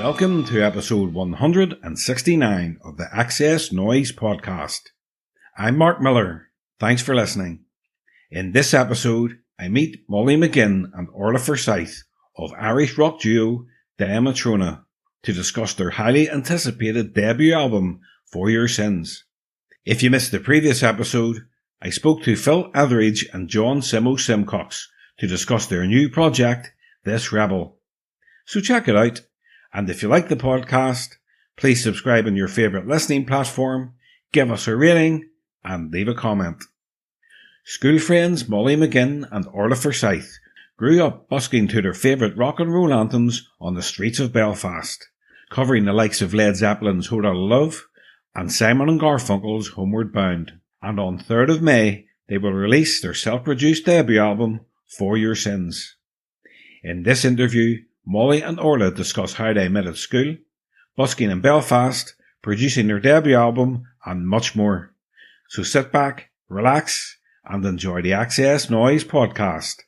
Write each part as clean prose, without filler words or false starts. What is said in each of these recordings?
Welcome to episode 169 of the XS Noize Podcast. I'm Mark Millar. Thanks for listening. In this episode, I meet Mollie McGinn and Forsythe of Irish rock duo Dea Matrona to discuss their highly anticipated debut album, For Your Sins. If you missed the previous episode, I spoke to Phil Etheridge and John Simo Simcox to discuss their new project, This Rebel. So check it out. And if you like the podcast, please subscribe on your favourite listening platform, give us a rating, and leave a comment. School friends Mollie McGinn and Forsythe grew up busking to their favourite rock and roll anthems on the streets of Belfast, covering the likes of Led Zeppelin's Whole Lotta Love and Simon and Garfunkel's Homeward Bound. And on 3rd of May, they will release their self-produced debut album, For Your Sins. In this interview, Mollie and Orlaith discuss how they met at school, busking in Belfast, producing their debut album, and much more. So sit back, relax, and enjoy the XS Noize Podcast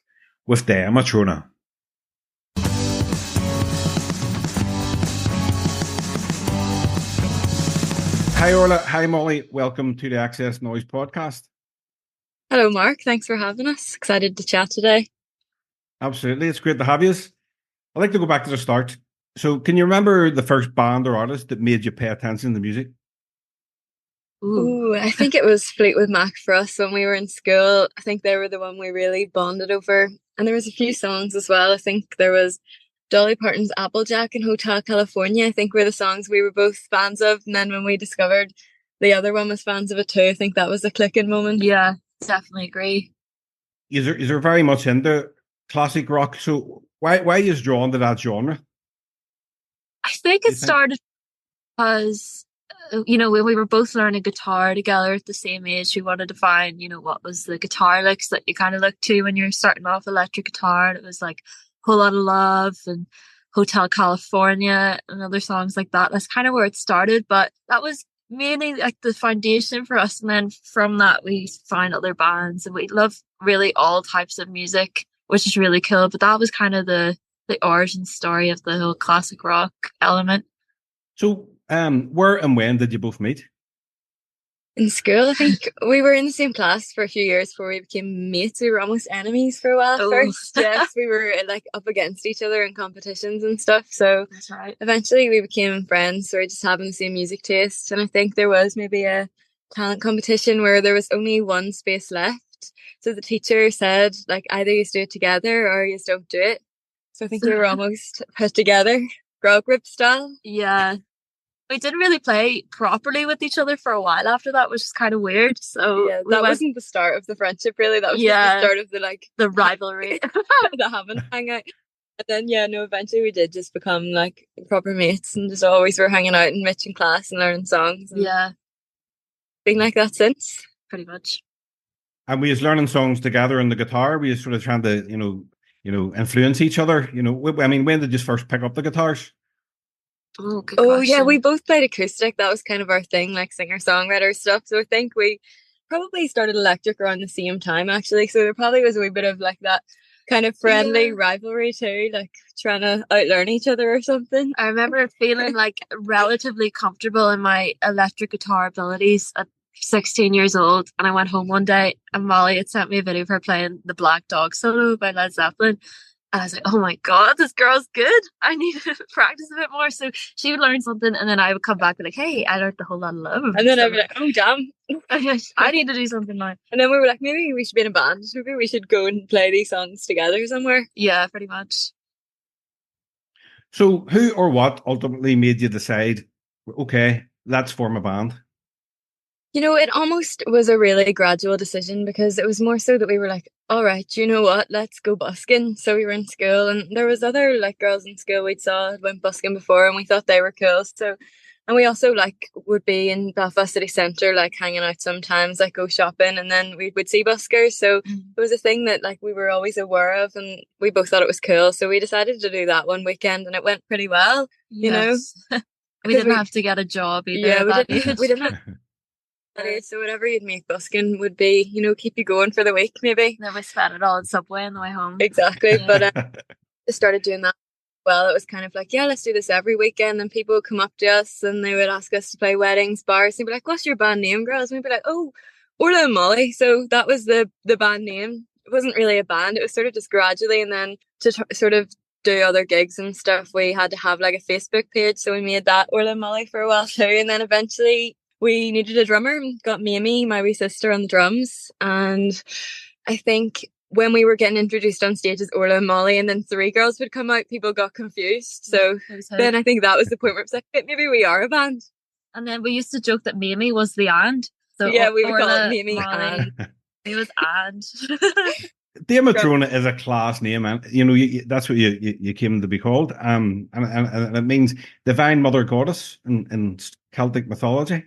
with Dea Matrona. Hi Orla, hi Mollie, welcome to the XS Noize Podcast. Hello Mark, thanks for having us. Excited to chat today. Absolutely, it's great to have you. I'd like to go back to the start. So can you remember the first band or artist that made you pay attention to music? Ooh, I think it was Fleetwood Max for us when we were in school. I think they were the one we really bonded over. And there was a few songs as well. I think there was Dolly Parton's Applejack and Hotel California. I think were the songs we were both fans of. And then when we discovered the other one was fans of it too, I think that was a clicking moment. Yeah, definitely agree. You're very much into classic rock. So why are you drawn to that genre? I think it started because, when we were both learning guitar together at the same age, we wanted to find, what was the guitar licks that you kind of look to when you're starting off electric guitar. And it was like Whole Lotta Love and Hotel California and other songs like that. That's kind of where it started. But that was mainly like the foundation for us. And then from that, we find other bands and we love really all types of music, which is really cool. But that was kind of the origin story of the whole classic rock element. So where and when did you both meet? In school, I think we were in the same class for a few years before we became mates. We were almost enemies for a while first. Yes, we were like up against each other in competitions and stuff. So that's right. Eventually we became friends. So we're just having the same music taste. And I think there was maybe a talent competition where there was only one space left. So the teacher said, like, either you do it together or you don't do it. So I think we were almost put together, grog grip style. Yeah. We didn't really play properly with each other for a while after that, which is kind of weird. So yeah, that wasn't the start of the friendship, really. That was just the start of the rivalry. The having hang out. And then, eventually we did just become like proper mates and just always were hanging out in Mitch in class and learning songs. And been like that since, pretty much. And we was learning songs together on the guitar. We were sort of trying to, influence each other. I mean, when did you first pick up the guitars? Oh, good question. Yeah, we both played acoustic. That was kind of our thing, like singer-songwriter stuff. So I think we probably started electric around the same time, actually. So there probably was a wee bit of like that kind of friendly rivalry too, like trying to outlearn each other or something. I remember feeling like relatively comfortable in my electric guitar abilities at 16 years old, and I went home one day and Mollie had sent me a video of her playing the Black Dog solo by Led Zeppelin. And I was like, oh my God, this girl's good. I need to practice a bit more. So she would learn something and then I would come back and be like, hey, I learned the Whole Lotta Love. And then I'd be like, oh damn. I need to do something now. And then we were like, maybe we should be in a band. Maybe we should go and play these songs together somewhere. Yeah, pretty much. So who or what ultimately made you decide, okay, let's form a band? It almost was a really gradual decision because it was more so that we were like, all right, you know what, let's go busking. So we were in school and there was other like girls in school we'd saw had went busking before and we thought they were cool. So, and we also like would be in Belfast city centre, like hanging out sometimes, like go shopping and then we would see buskers. So it was a thing that like we were always aware of and we both thought it was cool. So we decided to do that one weekend and it went pretty well, you know. We didn't have to get a job either. Yeah, we didn't have so whatever you'd make busking would be, keep you going for the week maybe. Then we spent it all in Subway on the way home. Exactly. Yeah. But I started doing that well, it was kind of like, yeah, let's do this every weekend. And people would come up to us and they would ask us to play weddings, bars, and they'd be like, what's your band name, girls? And we'd be like, oh, Orla and Mollie. So that was the band name. It wasn't really a band. It was sort of just gradually, and then to sort of do other gigs and stuff, we had to have like a Facebook page. So we made that Orla and Mollie for a while too. And then eventually we needed a drummer and got Mamie, my wee sister, on the drums. And I think when we were getting introduced on stage as Orla and Mollie, and then 3 girls would come out, people got confused. So then I think that was the point where it was like, maybe we are a band. And then we used to joke that Mamie was the and. So yeah, we would Orla, call it Mamie Mollie, and. It was and. Dea Matrona is a class name, and that's what you came to be called. And it means divine mother goddess in Celtic mythology.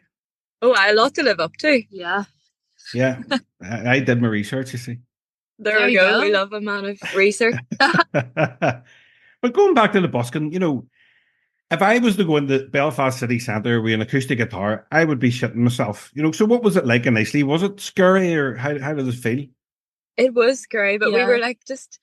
Oh, I had a lot to live up to. Yeah. Yeah, I did my research, you see. There we go. We love a man of research. But going back to the busking, if I was to go into Belfast city centre with an acoustic guitar, I would be shitting myself. So what was it like initially? Was it scary, or how did it feel? It was scary, but we were like just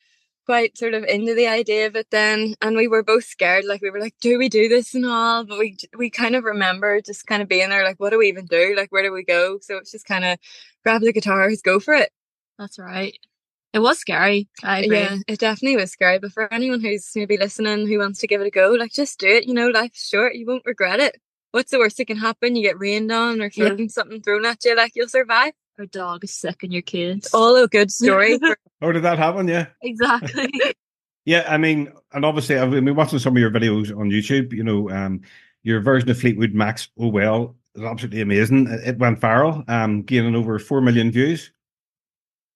quite sort of into the idea of it then, and we were both scared. Like we were like, do we do this and all? But we kind of remember just kind of being there, like, what do we even do? Like, where do we go? So it's just kind of grab the guitars, go for it. That's right. It was scary. I agree. Yeah, it definitely was scary. But for anyone who's maybe listening who wants to give it a go, like, just do it. Life's short. You won't regret it. What's the worst that can happen? You get rained on or something thrown at you. Like, you'll survive. Or dog is sick in your kids. It's all a good story. Oh, did that happen? Yeah. Exactly. Yeah, I mean, and obviously, I've been watching some of your videos on YouTube. Your version of Fleetwood Max, Oh Well, is absolutely amazing. It went viral, gaining over 4 million views.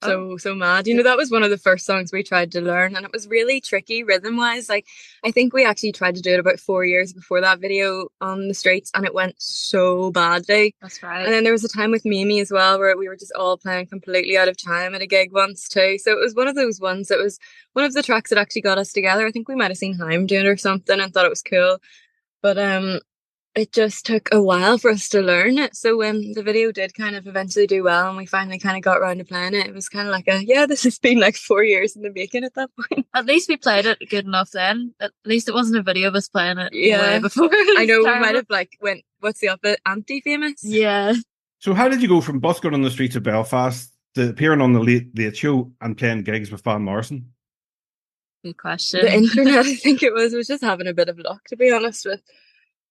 So mad. That was one of the first songs we tried to learn, and it was really tricky rhythm wise. Like, I think we actually tried to do it about 4 years before that video on the streets, and it went so badly. That's right. And then there was a time with Mimi as well where we were just all playing completely out of time at a gig once too. So it was one of those ones that was one of the tracks that actually got us together. I think we might have seen Haim doing it or something and thought it was cool. But it just took a while for us to learn it. So when the video did kind of eventually do well and we finally kind of got around to playing it, it was kind of like this has been like 4 years in the making at that point. At least we played it good enough then. At least it wasn't a video of us playing it way before. I know, we might have went, what's the opposite, anti-famous? Yeah. So how did you go from busking on the streets of Belfast to appearing on the Late Show and playing gigs with Van Morrison? Good question. The internet, I think it was just having a bit of luck, to be honest, with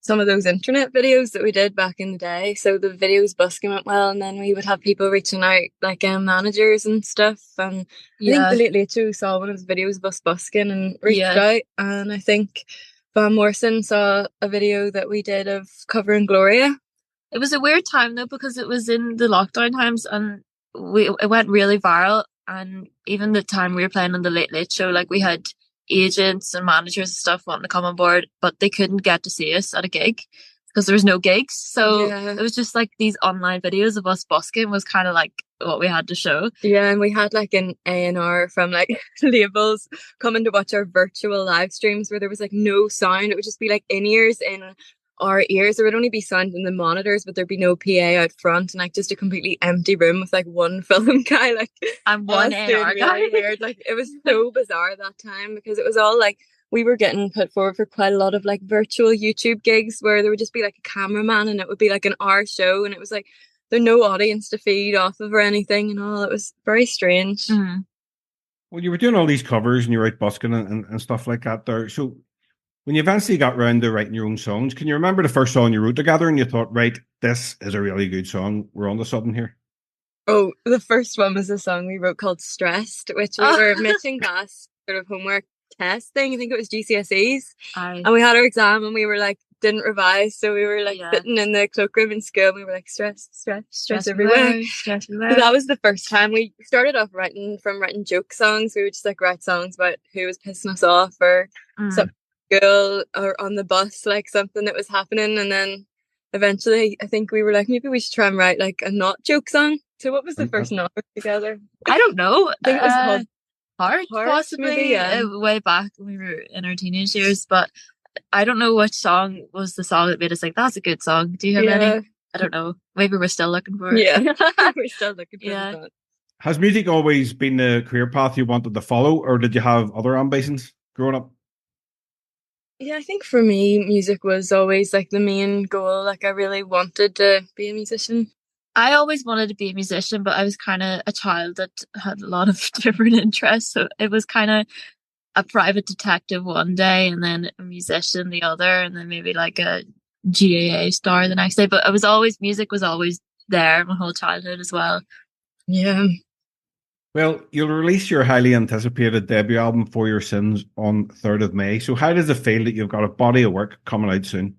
some of those internet videos that we did back in the day. So the videos busking went well, and then we would have people reaching out, like managers and stuff. And I think the Late Show saw one of the videos of us busking and reached out. And I think Van Morrison saw a video that we did of covering Gloria. It was a weird time though, because it was in the lockdown times, and it went really viral. And even the time we were playing on the Late Show, like, we had agents and managers and stuff wanting to come on board, but they couldn't get to see us at a gig because there was no gigs. So it was just like these online videos of us busking was kind of like what we had to show. Yeah, and we had like an A&R from like labels coming to watch our virtual live streams where there was like no sound. It would just be like in-ears in our ears. There would only be sound in the monitors, but there'd be no PA out front, and like just a completely empty room with like one film guy and one A&R guy. Really weird. Like, it was so bizarre that time because it was all like we were getting put forward for quite a lot of like virtual YouTube gigs where there would just be like a cameraman and it would be like an hour show, and it was like there's no audience to feed off of or anything and all. It was very strange. Mm-hmm. Well, you were doing all these covers and you were out busking and stuff like that there. So when you eventually got round to writing your own songs, can you remember the first song you wrote together and you thought, right, this is a really good song, we're on to something here? Oh, the first one was a song we wrote called Stressed, which we were missing class sort of homework test thing. I think it was GCSEs. And we had our exam and we were like, didn't revise. So we were like sitting in the cloakroom in school and we were like, stress everywhere. Stress everywhere. So that was the first time we started off writing joke songs. We would just like write songs about who was pissing us off or something. Girl or on the bus, like something that was happening, and then eventually I think we were like, maybe we should try and write like a not joke song. So what was the first not together? I don't know. I think it was called Heart possibly, maybe, way back when we were in our teenage years, but I don't know which song was the song that made us like, that's a good song. Do you have any? I don't know. Maybe we're still looking for it. Yeah. We're still looking for it. Has music always been the career path you wanted to follow, or did you have other ambitions growing up? Yeah, I think for me, music was always like the main goal. Like I really wanted to be a musician. I always wanted to be a musician, but I was kind of a child that had a lot of different interests. So it was kind of a private detective one day and then a musician the other, and then maybe like a GAA star the next day. But music was always there my whole childhood as well. Yeah. Well, you'll release your highly anticipated debut album, For Your Sins, on 3rd of May. So how does it feel that you've got a body of work coming out soon?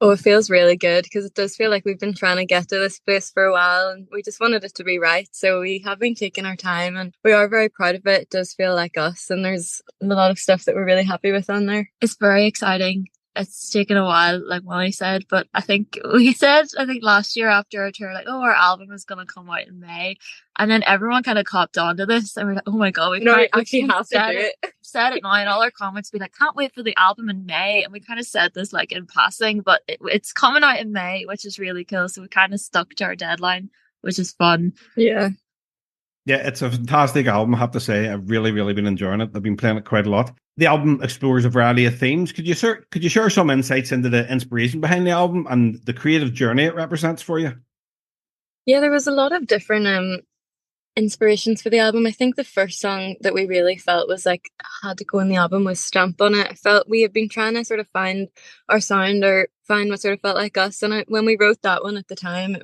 Oh, it feels really good because it does feel like we've been trying to get to this place for a while and we just wanted it to be right. So we have been taking our time and we are very proud of it. It does feel like us and there's a lot of stuff that we're really happy with on there. It's very exciting. It's taken a while, like Molly said, but I think last year after our tour, like, oh, our album is going to come out in May. And then everyone kind of copped onto this and we're like, oh my God, we actually have to do it. Said it now in all our comments, be like, can't wait for the album in May. And we kind of said this like in passing, but it's coming out in May, which is really cool. So we kind of stuck to our deadline, which is fun. Yeah. Yeah, it's a fantastic album, I have to say. I've really, really been enjoying it. I've been playing it quite a lot. The album explores a variety of themes. Could you share some insights into the inspiration behind the album and the creative journey it represents for you? Yeah, there was a lot of different inspirations for the album. I think the first song that we really felt was like had to go in the album was Stamp on It. I felt we had been trying to sort of find our sound or find what sort of felt like us, and when we wrote that one at the time,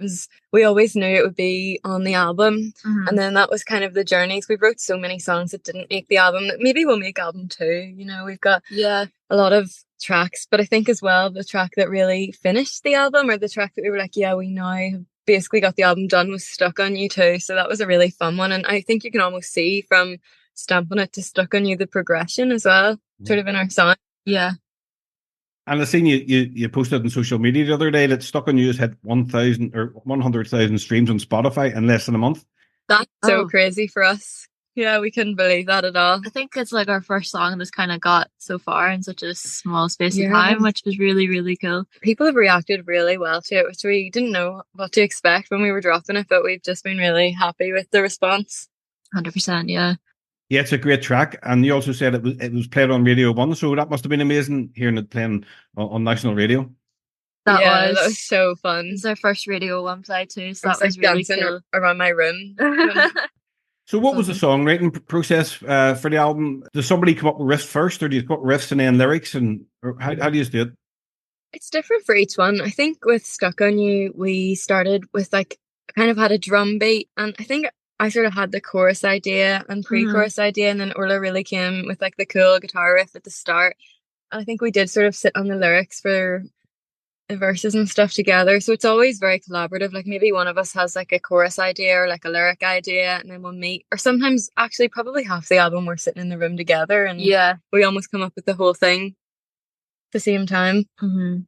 we always knew it would be on the album. Mm-hmm. And then that was kind of the journey. We wrote so many songs that didn't make the album that maybe we'll make album 2. We've got a lot of tracks, but I think as well the track that really finished the album, or the track that we were like, yeah, we now have basically got the album done, was Stuck on You too. So that was a really fun one, and I think you can almost see from Stamp on It to Stuck on You the progression as well, sort of in our sound. Yeah. And I seen you posted on social media the other day that Stuck on You has hit 1,000 or 100,000 streams on Spotify in less than a month. That's so crazy for us. Yeah, we couldn't believe that at all. I think it's like our first song that's kind of got so far in such a small space of time, which was really, really cool. People have reacted really well to it, which we didn't know what to expect when we were dropping it, but we've just been really happy with the response. 100%, yeah. Yeah, it's a great track. And you also said it was played on Radio 1, so that must have been amazing hearing it playing on national radio. That was so fun. It was our first Radio 1 play too, so that was really cool. Around my room. So what was the songwriting process for the album? Does somebody come up with riffs first, or do you come up with riffs and then lyrics? Or how do you do it? It's different for each one. I think with Stuck on You, we started with kind of had a drum beat, and I think I sort of had the chorus idea and pre-chorus idea, and then Orla really came with the cool guitar riff at the start. And I think we did sort of sit on the lyrics for the verses and stuff together. So it's always very collaborative. Like maybe one of us has a chorus idea or a lyric idea, and then we'll meet. Or sometimes actually probably half the album we're sitting in the room together, and we almost come up with the whole thing at the same time. Mm-hmm.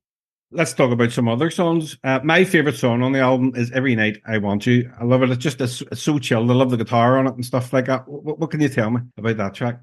Let's talk about some other songs. My favourite song on the album is Every Night I Want You. I love it. It's so chilled. I love the guitar on it and stuff like that. What can you tell me about that track?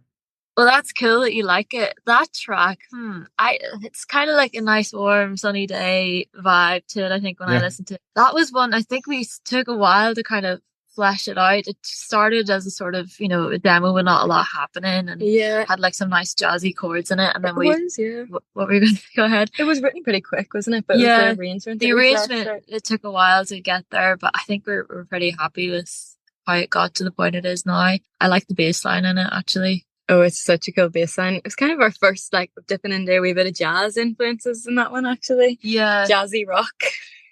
Well, that's cool that you like it. That track, it's kind of like a nice, warm, sunny day vibe to it, I think, when I listened to it. That was one, I think we took a while to kind of flesh it out. It started as a sort of, a demo with not a lot happening, and had some nice jazzy chords in it. And then what were you going to go ahead? It was written pretty quick, wasn't it? But it was the arrangement. It took a while to get there, but I think we're pretty happy with how it got to the point it is now. I like the bass line in it, actually. Oh, it's such a cool bass line. It was kind of our first dipping into a wee bit of jazz influences in that one, actually. Yeah. Jazzy rock.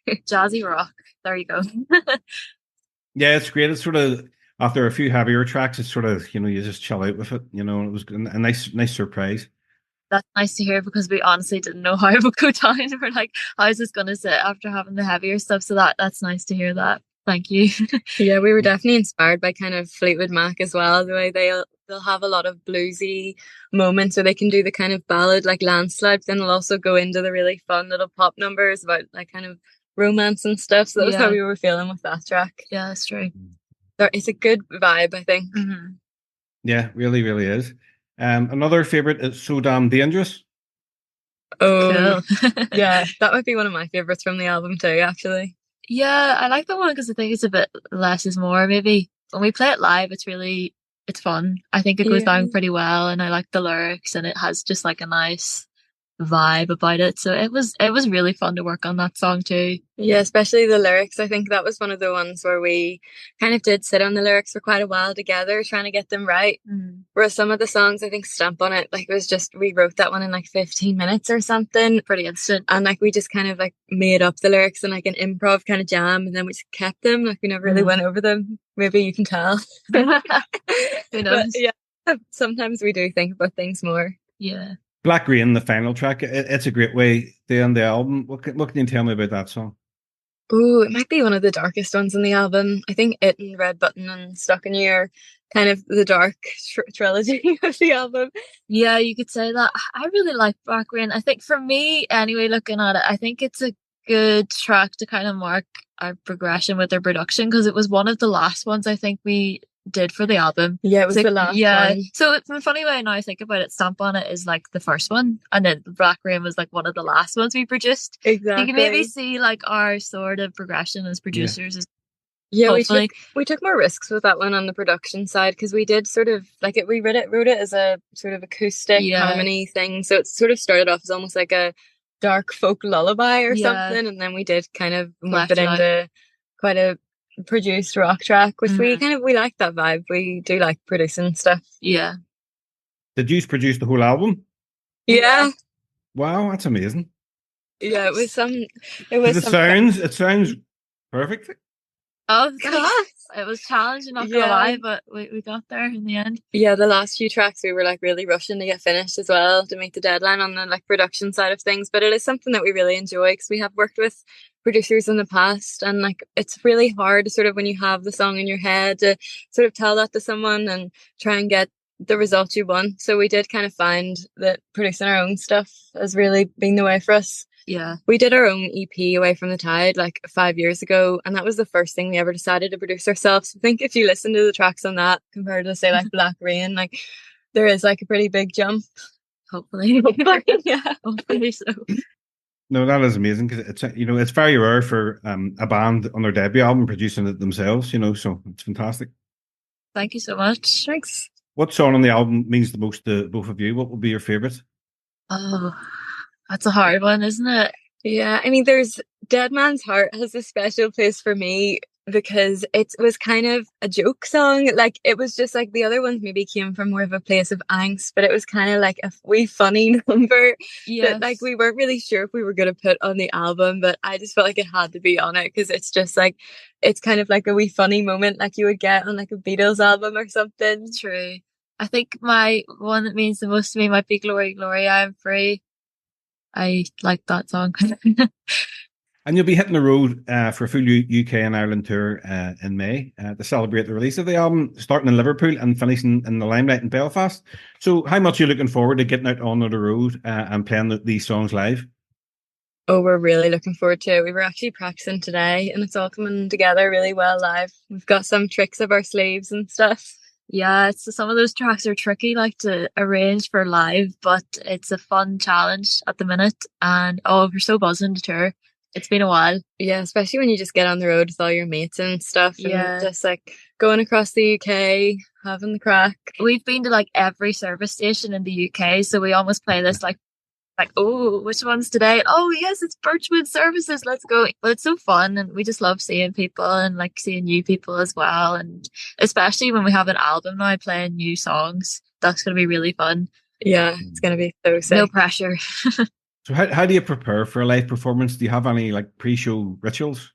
Jazzy rock. There you go. Yeah, it's great. It's sort of, after a few heavier tracks, it's sort of, you just chill out with it. It was a nice surprise. That's nice to hear, because we honestly didn't know how it would go down. We're like, how is this going to sit after having the heavier stuff? So that's nice to hear that. Thank you. Yeah, we were definitely inspired by kind of Fleetwood Mac as well. The way they'll have a lot of bluesy moments where they can do the kind of ballad like Landslide, but then they'll also go into the really fun little pop numbers about kind of romance and stuff. So that was how we were feeling with that track. Yeah, that's true. It's a good vibe, I think. Mm-hmm. Yeah, really, really is. Another favourite is So Damn Dangerous. Oh, cool. Yeah, that might be one of my favourites from the album too, actually. Yeah, I like that one because I think it's a bit less is more, maybe. When we play it live, it's fun. I think it goes down pretty well, and I like the lyrics, and it has just a nice vibe about it. So it was really fun to work on that song too. Yeah, especially the lyrics. I think that was one of the ones where we kind of did sit on the lyrics for quite a while together, trying to get them right. Whereas some of the songs, I think Stamp on It, like it was just, we wrote that one in like 15 minutes or something. Pretty instant. And like we just kind of like made up the lyrics in like an improv kind of jam, and then we just kept them. Like we never really went over them. Maybe you can tell. Who knows? But yeah, sometimes we do think about things more. Yeah. Black Rain, the final track, it's a great way to end the album. What can you tell me about that song? Oh, it might be one of the darkest ones on the album. I think it and Red Button and Stuck in You are kind of the dark trilogy of the album. Yeah, you could say that. I really like Black Rain. I think for me, anyway, looking at it, I think it's a good track to kind of mark our progression with their production, because it was one of the last ones I think we did for the album. Yeah, it was like, the last one. So in a funny way now I think about it, Stamp on It is like the first one, and then Black Rain was like one of the last ones we produced. Exactly. So you can maybe see like our sort of progression as producers. Yeah, we took more risks with that one on the production side, because we did sort of like it. We wrote it as a sort of acoustic harmony thing, so it sort of started off as almost like a dark folk lullaby or something, and then we did kind of morph it into quite a produced rock track, which we like that vibe. We do like producing stuff. Yeah. Did you produce the whole album? Yeah. Wow, that's amazing. Yeah, it sounds perfect. Oh, it was challenging, not gonna lie, but we got there in the end. Yeah, the last few tracks we were like really rushing to get finished as well, to meet the deadline on the like production side of things. But it is something that we really enjoy, because we have worked with producers in the past, and like it's really hard to sort of, when you have the song in your head, to sort of tell that to someone and try and get the result you want. So we did kind of find that producing our own stuff has really been the way for us. Yeah. We did our own EP, Away from the Tide, like 5 years ago, and that was the first thing we ever decided to produce ourselves. I think if you listen to the tracks on that compared to say like Black Rain, like there is like a pretty big jump. Hopefully. Yeah, hopefully so. No, that is amazing, because it's very rare for a band on their debut album producing it themselves, so it's fantastic. Thank you so much. Thanks. What song on the album means the most to both of you? What would be your favourite? Oh, that's a hard one, isn't it? Yeah, I mean, there's Dead Man's Heart has a special place for me, because it was kind of a joke song. Like it was just like the other ones maybe came from more of a place of angst, but it was kind of like a wee funny number that like we weren't really sure if we were going to put on the album, but I just felt like it had to be on it, because it's just like, it's kind of like a wee funny moment like you would get on like a Beatles album or something. True. I think my one that means the most to me might be Glory, Glory, I Am Free. I like that song. And you'll be hitting the road for a full UK and Ireland tour in May to celebrate the release of the album, starting in Liverpool and finishing in the Limelight in Belfast. So how much are you looking forward to getting out on the road and playing these songs live? Oh, we're really looking forward to it. We were actually practicing today, and it's all coming together really well live. We've got some tricks up our sleeves and stuff. Yeah, some of those tracks are tricky, like to arrange for live, but it's a fun challenge at the minute. And we're so buzzing to tour. It's been a while. Yeah, especially when you just get on the road with all your mates and stuff, and just like going across the UK, having the crack. We've been to like every service station in the UK, so we almost play this like, oh, which one's today? Oh yes, it's Birchwood Services, let's go. But it's so fun, and we just love seeing people and like seeing new people as well, and especially when we have an album now playing new songs, that's going to be really fun. Yeah, it's going to be so sick. No pressure. So how do you prepare for a live performance? Do you have any like pre-show rituals?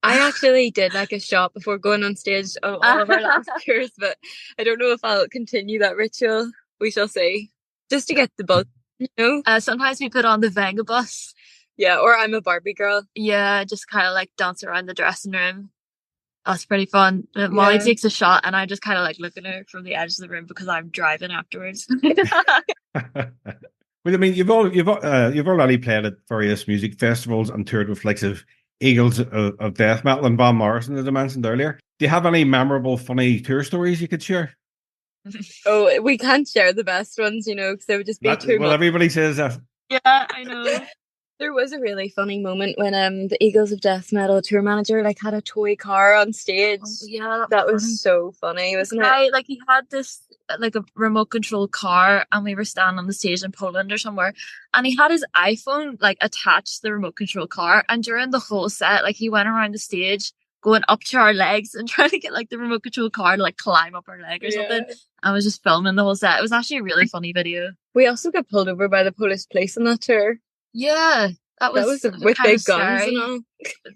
I actually did like a shot before going on stage on all of our last tours, but I don't know if I'll continue that ritual. We shall see. Just to get the buzz, sometimes we put on the Venga bus. Yeah, or I'm a Barbie girl. Yeah, just kind of like dance around the dressing room. That's pretty fun. Molly takes a shot, and I just kind of like look at her from the edge of the room because I'm driving afterwards. Well, I mean, you've already played at various music festivals and toured with likes of Eagles of Death Metal and Van Morrison, as I mentioned earlier. Do you have any memorable, funny tour stories you could share? Oh, we can't share the best ones, because they would just be too much. Well, everybody says that. Yeah, I know. There was a really funny moment when the Eagles of Death Metal tour manager like had a toy car on stage. Oh, yeah, that was funny. so funny, wasn't it? Right, like he had this like a remote control car, and we were standing on the stage in Poland or somewhere, and he had his iPhone like attached to the remote control car, and during the whole set, like he went around the stage going up to our legs and trying to get like the remote control car to like climb up our leg or something. I was just filming the whole set. It was actually a really funny video. We also got pulled over by the Polish police on that tour. Yeah, that was with big guns and all.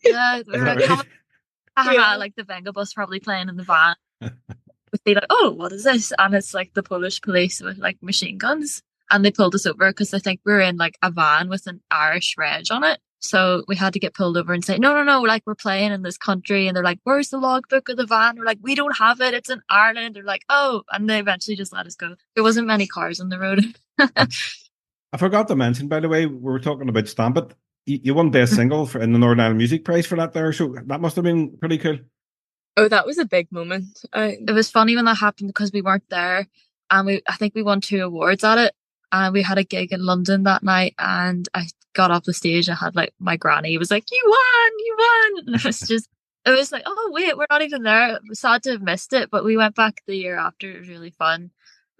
Yeah, we were like, like the Venga bus probably playing in the van. We'd be like, oh, what is this? And it's like the Polish police with like machine guns. And they pulled us over because I think we were in like a van with an Irish reg on it. So we had to get pulled over and say, no, like we're playing in this country. And they're like, where's the logbook of the van? We're like, we don't have it. It's in Ireland. They're like, oh, and they eventually just let us go. There wasn't many cars on the road. I forgot to mention, by the way, we were talking about Stamp It. You won Best Single in the Northern Ireland Music Prize for that there. So that must have been pretty cool. Oh, that was a big moment. It was funny when that happened because we weren't there. And I think we won 2 awards at it. And we had a gig in London that night, and I got off the stage. I had like my granny was like, you won. And it was like, oh wait, we're not even there. It was sad to have missed it, but we went back the year after. It was really fun.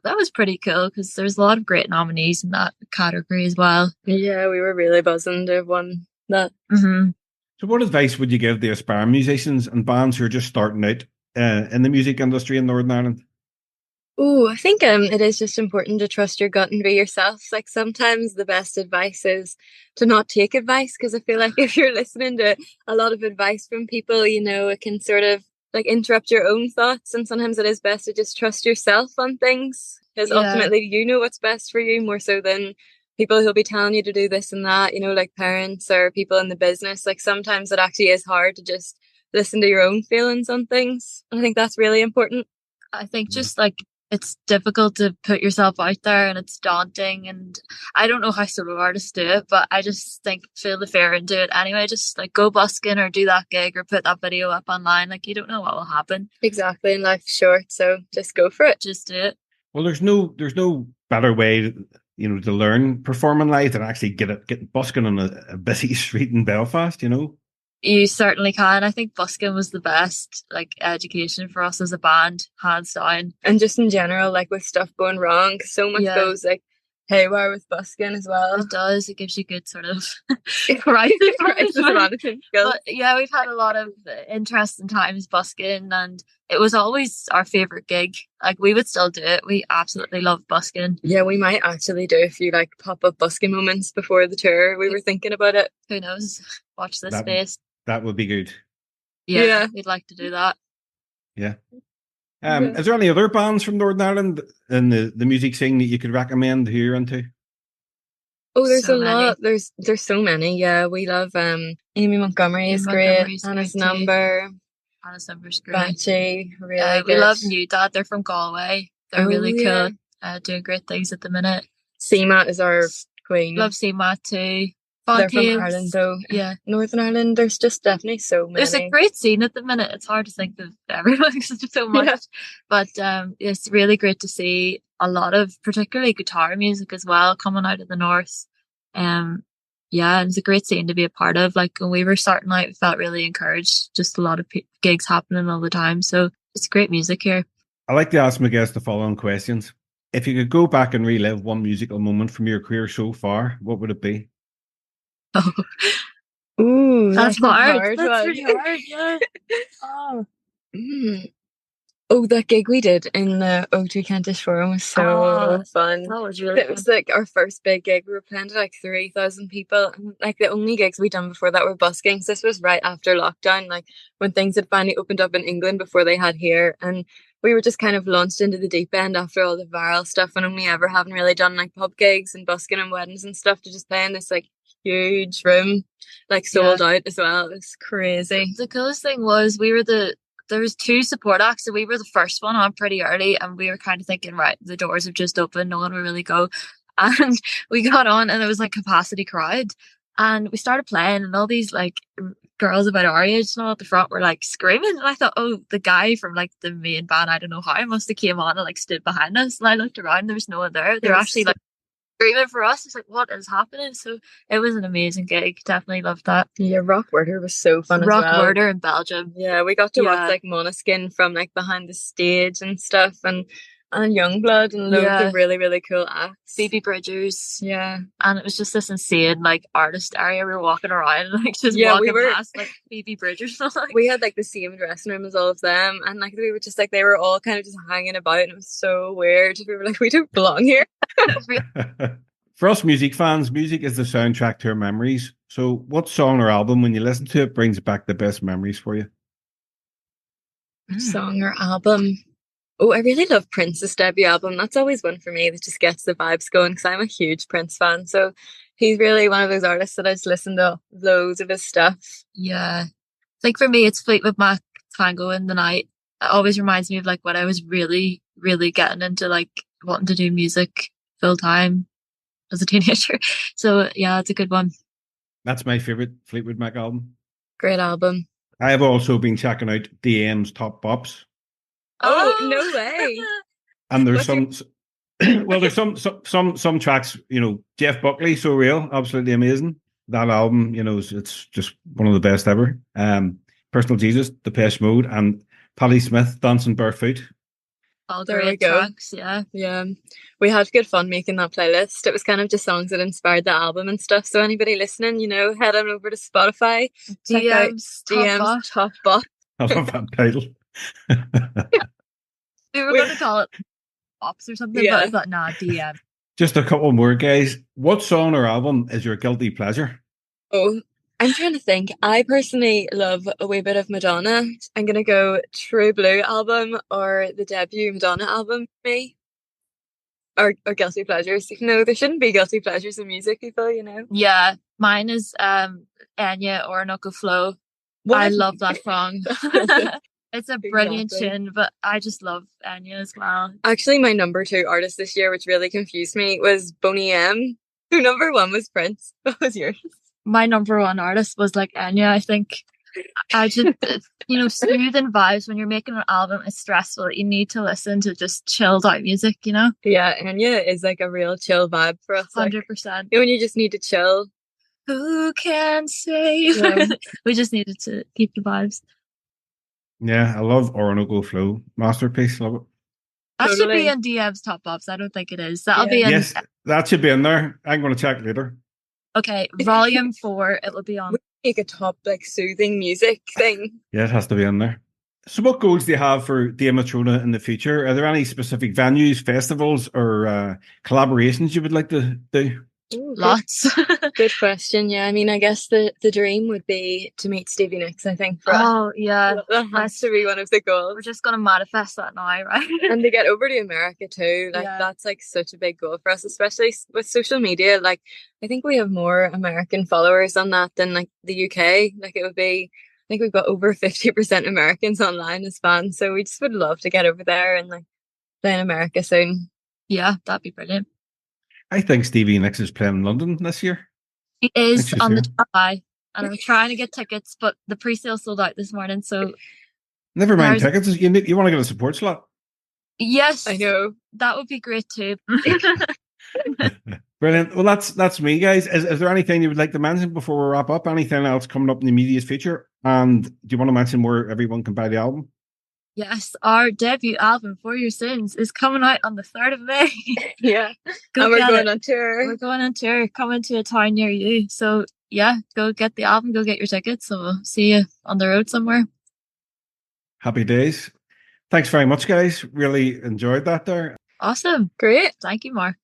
That was pretty cool because there's a lot of great nominees in that category as well. Yeah, we were really buzzing to have won that. Mm-hmm. So what advice would you give the aspiring musicians and bands who are just starting out in the music industry in Northern Ireland? Oh, I think it is just important to trust your gut and be yourself. Like sometimes the best advice is to not take advice, because I feel like if you're listening to a lot of advice from people, you know, it can sort of like interrupt your own thoughts, and sometimes it is best to just trust yourself on things, because ultimately you know what's best for you more so than people who'll be telling you to do this and that, you know, like parents or people in the business. Like sometimes it actually is hard to just listen to your own feelings on things. I think that's really important. I think just like it's difficult to put yourself out there, and it's daunting, and I don't know how solo artists do it, but I just think feel the fear and do it anyway. Just like go busking or do that gig or put that video up online. Like you don't know what will happen. Exactly, and life's short, so just go for it. Just do it. Well, there's no better way, you know, to learn performing live than actually get busking on a busy street in Belfast, you know. You certainly can. I think busking was the best like education for us as a band, hands down. And just in general, like with stuff going wrong, so much goes like haywire with busking as well. It does. It gives you good sort of crisis management skills. But yeah, we've had a lot of interesting times busking, and it was always our favourite gig. Like we would still do it. We absolutely love busking. Yeah, we might actually do a few like pop-up busking moments before the tour. We were thinking about it. Who knows? Watch this space. That would be good. Yeah, we'd like to do that. Yeah. Is there any other bands from Northern Ireland in the music scene that you could recommend who you're into? Oh, there's a lot. There's so many. Yeah, we love Amy Montgomery is great. Anna's Number. Anna's Number's great. Batchy, really good. We love New Dad. They're from Galway. They're really cool. Doing great things at the minute. CMAT is our queen. Love CMAT too. They're from Ireland though. Yeah. Northern Ireland, there's just definitely so many. There's a great scene at the minute. It's hard to think of everyone because there's so much. Yeah. But it's really great to see a lot of particularly guitar music as well coming out of the north. And it's a great scene to be a part of. Like when we were starting out, we felt really encouraged. Just a lot of gigs happening all the time. So it's great music here. I like to ask my guests the following questions. If you could go back and relive one musical moment from your career so far, what would it be? Oh, ooh, that's hard. That's really hard. Yeah. Oh, that gig we did in the O2 Kentish Forum was so fun. That was really fun. It was like our first big gig. We were playing to like 3,000 people. And, like the only gigs we'd done before that were busking. So this was right after lockdown, like when things had finally opened up in England before they had here. And we were just kind of launched into the deep end after all the viral stuff, and only ever having really done like pub gigs and busking and weddings and stuff, to just play in this like huge room, like sold out as well. It was crazy. The coolest thing was there was 2 support acts, and we were the first one on pretty early, and we were kind of thinking, right, the doors have just opened, no one will really go. And we got on, and it was like capacity crowd, and we started playing, and all these like girls about our age and all at the front were like screaming, and I thought, oh, the guy from like the main band, I don't know how, must have came on and like stood behind us, and I looked around, there was no one there. They were actually like screaming for us. It's like, what is happening? So it was an amazing gig. Definitely loved that. Yeah, Rock Werder was so fun as well. Rock Werder in Belgium. Yeah, we got to watch like Måneskin from like behind the stage and stuff, and Youngblood and loads of really, really cool acts. Phoebe Bridgers. Yeah. And it was just this insane like artist area. We were walking around and like just walking past like Phoebe Bridgers. We had like the same dressing room as all of them, and like we were just like, they were all kind of just hanging about, and it was so weird. We were like, we don't belong here. For us music fans, music is the soundtrack to our memories. So what song or album, when you listen to it, brings back the best memories for you? Song or album? Oh, I really love Prince's debut album. That's always one for me that just gets the vibes going, because I'm a huge Prince fan. So he's really one of those artists that I just listen to loads of his stuff. Yeah. Like for me, it's Fleetwood Mac, Tango in the Night. It always reminds me of like when I was really, really getting into like wanting to do music full time as a teenager. So yeah, it's a good one. That's my favourite Fleetwood Mac album. Great album. I have also been checking out DM's Top Bops. Oh, no way. And there's some tracks, you know, Jeff Buckley, So Real, absolutely amazing. That album, you know, it's just one of the best ever. Personal Jesus, Depeche Mode, and Patti Smith, Dancing Barefoot. All the right tracks, yeah. Yeah. We had good fun making that playlist. It was kind of just songs that inspired the album and stuff. So anybody listening, you know, head on over to Spotify. DM's Top Bop. I love that title. We were going to call it Pops or something, but I thought, nah, DM. Just a couple more, guys. What song or album is your guilty pleasure? Oh, I'm trying to think. I personally love a wee bit of Madonna. I'm going to go True Blue album or the debut Madonna album for me. Or guilty pleasures. No, there shouldn't be guilty pleasures in music, people, you know? Yeah, mine is Enya, Orinoco Flow. I love that song. It's a brilliant tune, but I just love Enya as well. Actually, my number 2 artist this year, which really confused me, was Boney M. Who number 1 was Prince. What was yours? My number 1 artist was like Enya, I think. I just, you know, soothing vibes when you're making an album is stressful. You need to listen to just chilled out music, you know? Yeah, Enya is like a real chill vibe for us. 100%. Like, when you just need to chill. Who can say? Yeah. We just needed to keep the vibes. Yeah, I love Orinoco Flow. Masterpiece, love it. That should be in DM's Top Bops. I don't think it is. That'll be in. Yes, that should be in there. I'm going to check later. Okay, volume 4, it will be on. Make a top, like, soothing music thing. Yeah, it has to be in there. So what goals do you have for Dea Matrona in the future? Are there any specific venues, festivals, or collaborations you would like to do? Ooh, lots. Good question. Yeah, I mean, I guess the dream would be to meet Stevie Nicks, I think. Yeah. That has to be one of the goals. We're just going to manifest that now, right? And to get over to America too. Like, that's like such a big goal for us, especially with social media. Like, I think we have more American followers on that than like the UK. Like, it would be, I think we've got over 50% Americans online as fans. So we just would love to get over there and like play in America soon. Yeah, that'd be brilliant. I think Stevie Nicks is playing in London this year. He is on the July, and I'm trying to get tickets, but the pre-sale sold out this morning. So never mind tickets. You want to get a support slot? Yes, I know. That would be great too. Brilliant. Well, that's me, guys. Is there anything you would like to mention before we wrap up? Anything else coming up in the immediate future? And do you want to mention where everyone can buy the album? Yes, our debut album, For Your Sins, is coming out on the 3rd of May. Yeah. And we're going on tour. We're going on tour, coming to a town near you. So, yeah, go get the album, go get your tickets, and we'll see you on the road somewhere. Happy days. Thanks very much, guys. Really enjoyed that there. Awesome. Great. Thank you, Mark.